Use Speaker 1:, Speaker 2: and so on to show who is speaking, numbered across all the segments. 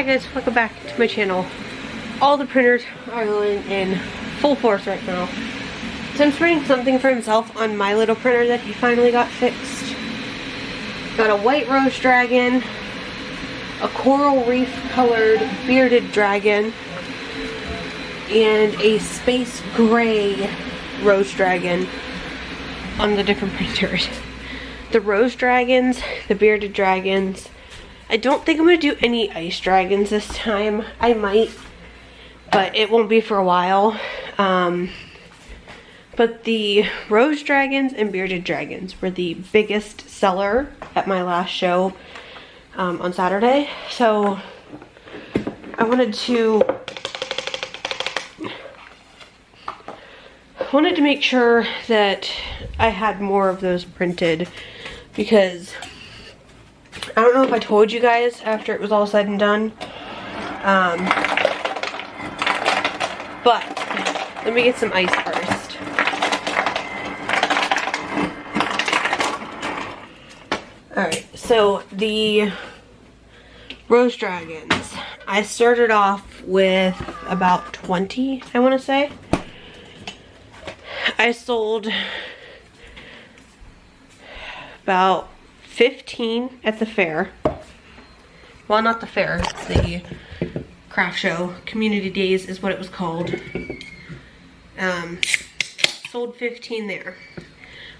Speaker 1: Hi guys, welcome back to my channel. All the printers are going in full force right now. Tim's printing something for himself on my little printer that he finally got fixed. Got a white rose dragon, a coral reef colored bearded dragon, and a space gray rose dragon on the different printers. The rose dragons, the bearded dragons. I don't think I'm going to do any ice dragons this time. I might, but it won't be for a while. But the rose dragons and bearded dragons were the biggest seller at my last show on Saturday. So I wanted to make sure that I had more of those printed, because I don't know if I told you guys after it was all said and done, but let me get some ice first. Alright, so the rose dragons, I started off with about 20, I want to say. I sold about 15 at the fair. Well, not the fair, the craft show. Community Days is what it was called. Sold 15 there.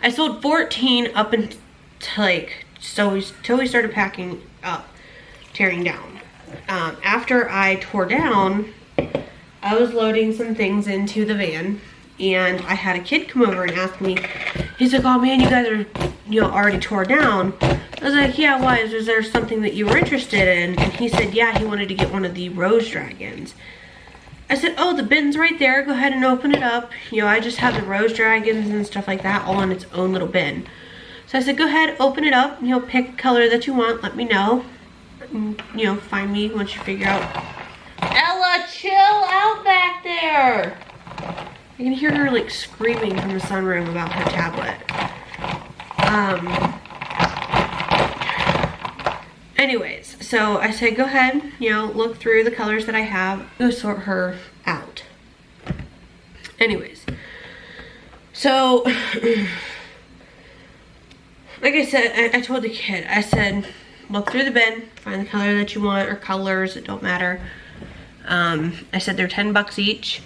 Speaker 1: I sold 14 up until till we started packing up, tearing down. After I tore down, I was loading some things into the van, and I had a kid come over and ask me, he's like, oh man, you guys are, already tore down. I was like, yeah, why? Is there something that you were interested in? And he said, yeah, he wanted to get one of the rose dragons. I said, oh, the bin's right there. Go ahead and open it up. I just have the rose dragons and stuff like that all in its own little bin. So I said, go ahead, open it up. Pick a color that you want. Let me know. And, find me once you figure out. Ella, chill out back there. I can hear her like screaming from the sunroom about her tablet. Anyways, so I said, go ahead, look through the colors that I have. Go sort her out. Anyways, so like I said, I told the kid, I said, look through the bin, find the color that you want, or colors, it don't matter. I said they're 10 bucks each.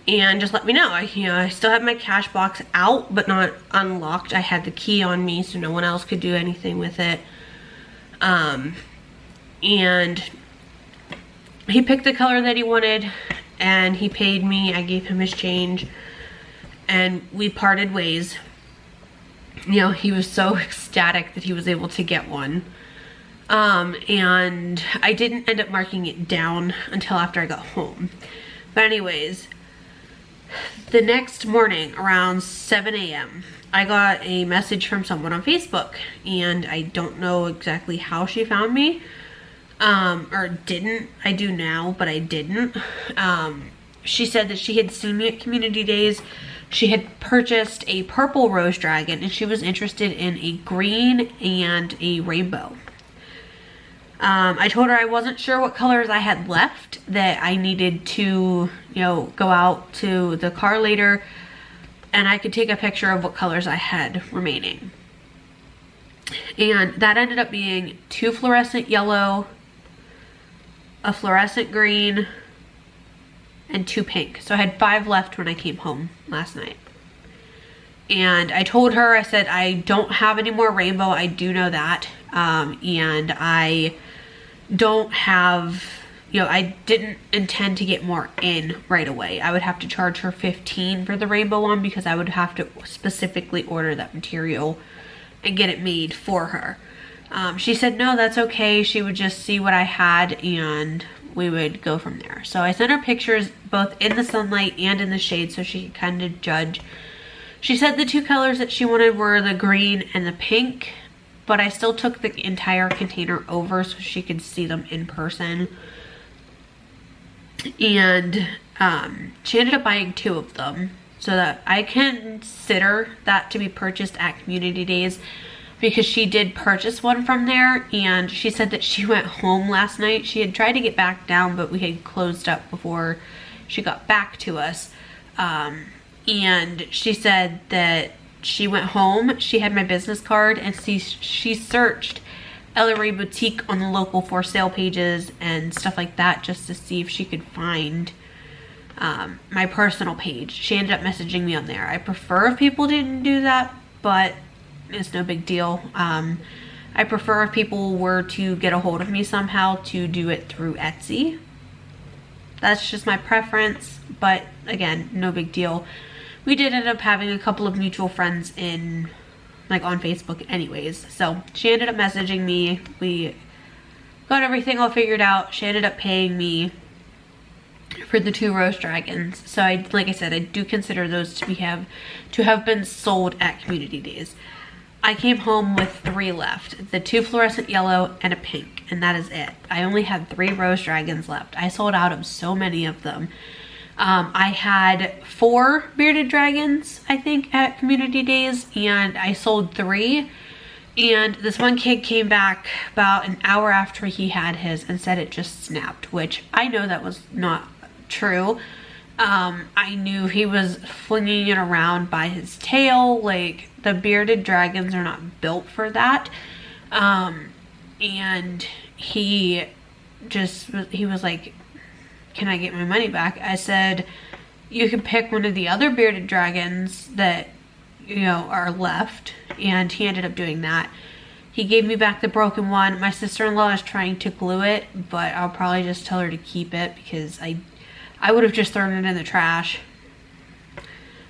Speaker 1: And just let me know. I still have my cash box out, but not unlocked. I had the key on me, so no one else could do anything with it. And he picked the color that he wanted, and he paid me. I gave him his change, and we parted ways. He was so ecstatic that he was able to get one. And I didn't end up marking it down until after I got home. But anyways, the next morning around 7 a.m. I got a message from someone on Facebook, and I don't know exactly how she found me, or didn't. I do now, but I didn't. She said that she had seen me at Community Days. She had purchased a purple rose dragon, and she was interested in a green and a rainbow. I told her I wasn't sure what colors I had left, that I needed to, go out to the car later and I could take a picture of what colors I had remaining. And that ended up being 2 fluorescent yellow, a fluorescent green, and 2 pink. So I had 5 left when I came home last night. And I told her, I said, I don't have any more rainbow. I do know that. And I don't have, I didn't intend to get more in right away. I would have to charge her $15 for the rainbow one, because I would have to specifically order that material and get it made for her. She said, no, that's okay. She would just see what I had and we would go from there. So I sent her pictures both in the sunlight and in the shade so she could kind of judge. She said the 2 colors that she wanted were the green and the pink, but I still took the entire container over so she could see them in person. And she ended up buying 2 of them so that I consider that to be purchased at Community Days. because she did purchase one from there, and she said that she went home last night. She had tried to get back down, but we had closed up before she got back to us. And she said that she went home, she had my business card, and she searched EllaRaeBowtique on the local for sale pages and stuff like that just to see if she could find my personal page. She ended up messaging me on there. I prefer if people didn't do that, but it's no big deal. I prefer if people were to get a hold of me somehow to do it through Etsy. That's just my preference, but again, no big deal. We did end up having a couple of mutual friends in, like, on Facebook anyways. So she ended up messaging me. We got everything all figured out. She ended up paying me for the 2 rose dragons. So like I said, I do consider those to have been sold at community days. I came home with 3 left, the 2 fluorescent yellow and a pink, and that is it. I only had 3 rose dragons left. I sold out of so many of them. I had 4 bearded dragons, I think, at community days, and I sold 3. And this one kid came back about an hour after he had his and said it just snapped, which I know that was not true. I knew he was flinging it around by his tail. Like, the bearded dragons are not built for that. And he was like, can I get my money back? I said, you can pick one of the other bearded dragons that, you know, are left. And he ended up doing that. He gave me back the broken one. My sister-in-law is trying to glue it, but I'll probably just tell her to keep it because I would have just thrown it in the trash.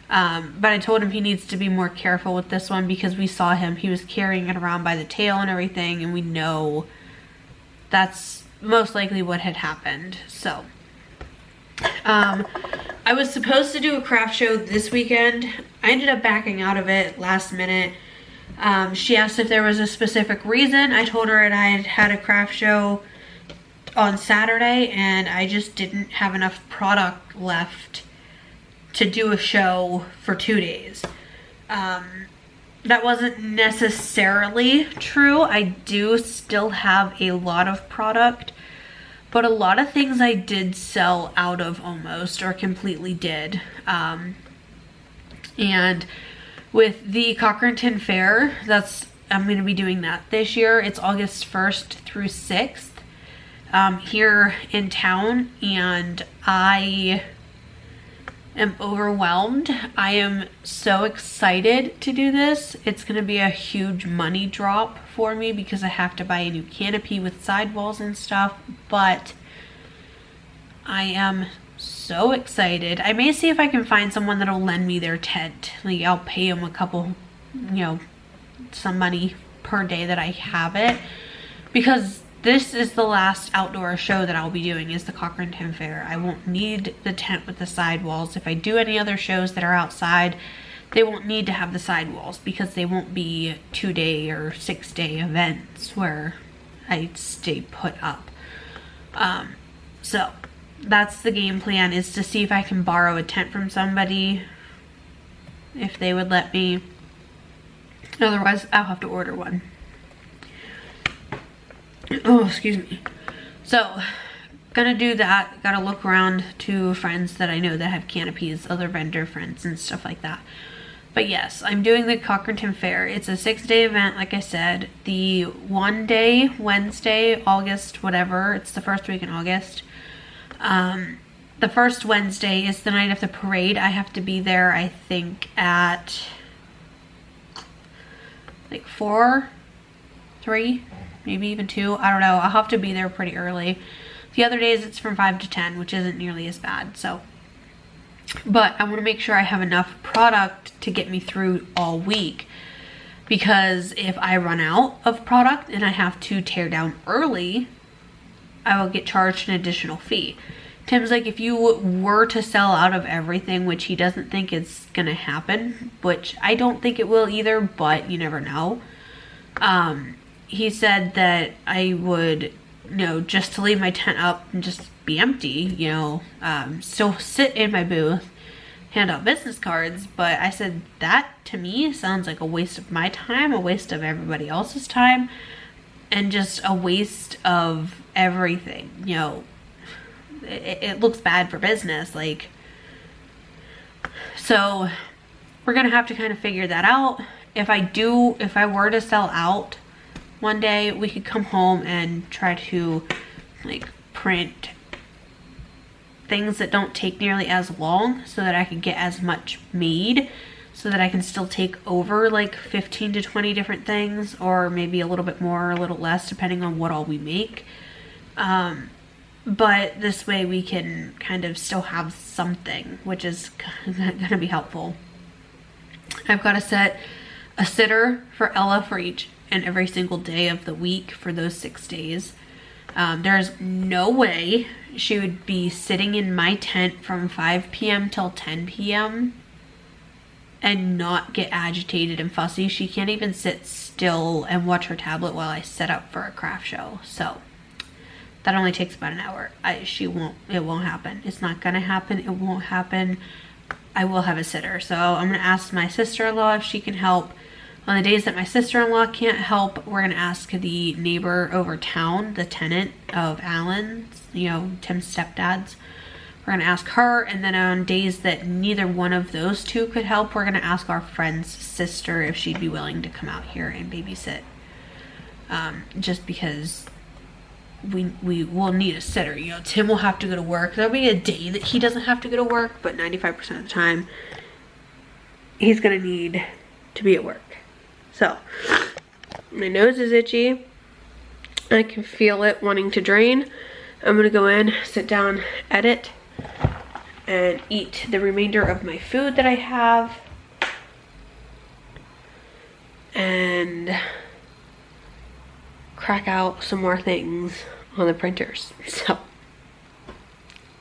Speaker 1: But I told him he needs to be more careful with this one because we saw him. He was carrying it around by the tail and everything, and we know that's most likely what had happened. So I was supposed to do a craft show this weekend. I ended up backing out of it last minute. She asked if there was a specific reason. I told her that I had had a craft show on Saturday and I just didn't have enough product left to do a show for 2 days. That wasn't necessarily true. I do still have a lot of product, but a lot of things I did sell out of almost, or completely did. And with the Cochranton Fair, I'm going to be doing that this year. It's August 1st through 6th here in town, and I am overwhelmed. I am so excited to do this. It's going to be a huge money drop for me because I have to buy a new canopy with sidewalls and stuff, but I am so excited. I may see if I can find someone that'll lend me their tent. Like, I'll pay them a couple, you know, some money per day that I have it, because this is the last outdoor show that I'll be doing, is the Cochranton Fair. I won't need the tent with the sidewalls. If I do any other shows that are outside, they won't need to have the sidewalls because they won't be 2-day or 6-day events where I stay put up. So that's the game plan, is to see if I can borrow a tent from somebody, if they would let me. Otherwise, I'll have to order one. Oh, excuse me. So, gonna do that. Gotta look around to friends that I know that have canopies, other vendor friends and stuff like that. But yes, I'm doing the Cochranton Fair. It's a 6-day event, like I said. The one day, Wednesday, August, whatever. It's the first week in August. The first Wednesday is the night of the parade. I have to be there, I think, at like 4, 3, maybe even 2. I don't know. I'll have to be there pretty early. The other days it's from 5 to 10, which isn't nearly as bad. So, but I want to make sure I have enough product to get me through all week, because if I run out of product and I have to tear down early, I will get charged an additional fee. Tim's like, if you were to sell out of everything, which he doesn't think is gonna happen, which I don't think it will either, but you never know. He said that I would, you know, just to leave my tent up and just be empty, you know, still sit in my booth, hand out business cards, but I said that to me sounds like a waste of my time, a waste of everybody else's time, and just a waste of everything. You know, it looks bad for business. Like, so we're gonna have to kind of figure that out. If I were to sell out one day, we could come home and try to like print things that don't take nearly as long so that I can get as much made, so that I can still take over like 15 to 20 different things, or maybe a little bit more or a little less depending on what all we make. But this way we can kind of still have something, which is gonna be helpful. I've got to set a sitter for Ella for each and every single day of the week for those 6 days. There's no way she would be sitting in my tent from 5 p.m. till 10 p.m. and not get agitated and fussy. She can't even sit still and watch her tablet while I set up for a craft show. So that only takes about an hour. It won't happen. It's not gonna happen. It won't happen. I will have a sitter. So I'm gonna ask my sister-in-law if she can help. On the days that my sister-in-law can't help, we're gonna ask the neighbor over town, the tenant of Alan's, you know, Tim's stepdad's. We're gonna ask her, and then on days that neither one of those two could help, we're gonna ask our friend's sister if she'd be willing to come out here and babysit. Just because we will need a sitter. You know, Tim will have to go to work. There'll be a day that he doesn't have to go to work, but 95% of the time, he's gonna need to be at work. So, my nose is itchy. I can feel it wanting to drain. I'm gonna go in, sit down, edit, and eat the remainder of my food that I have. And crack out some more things on the printers. So,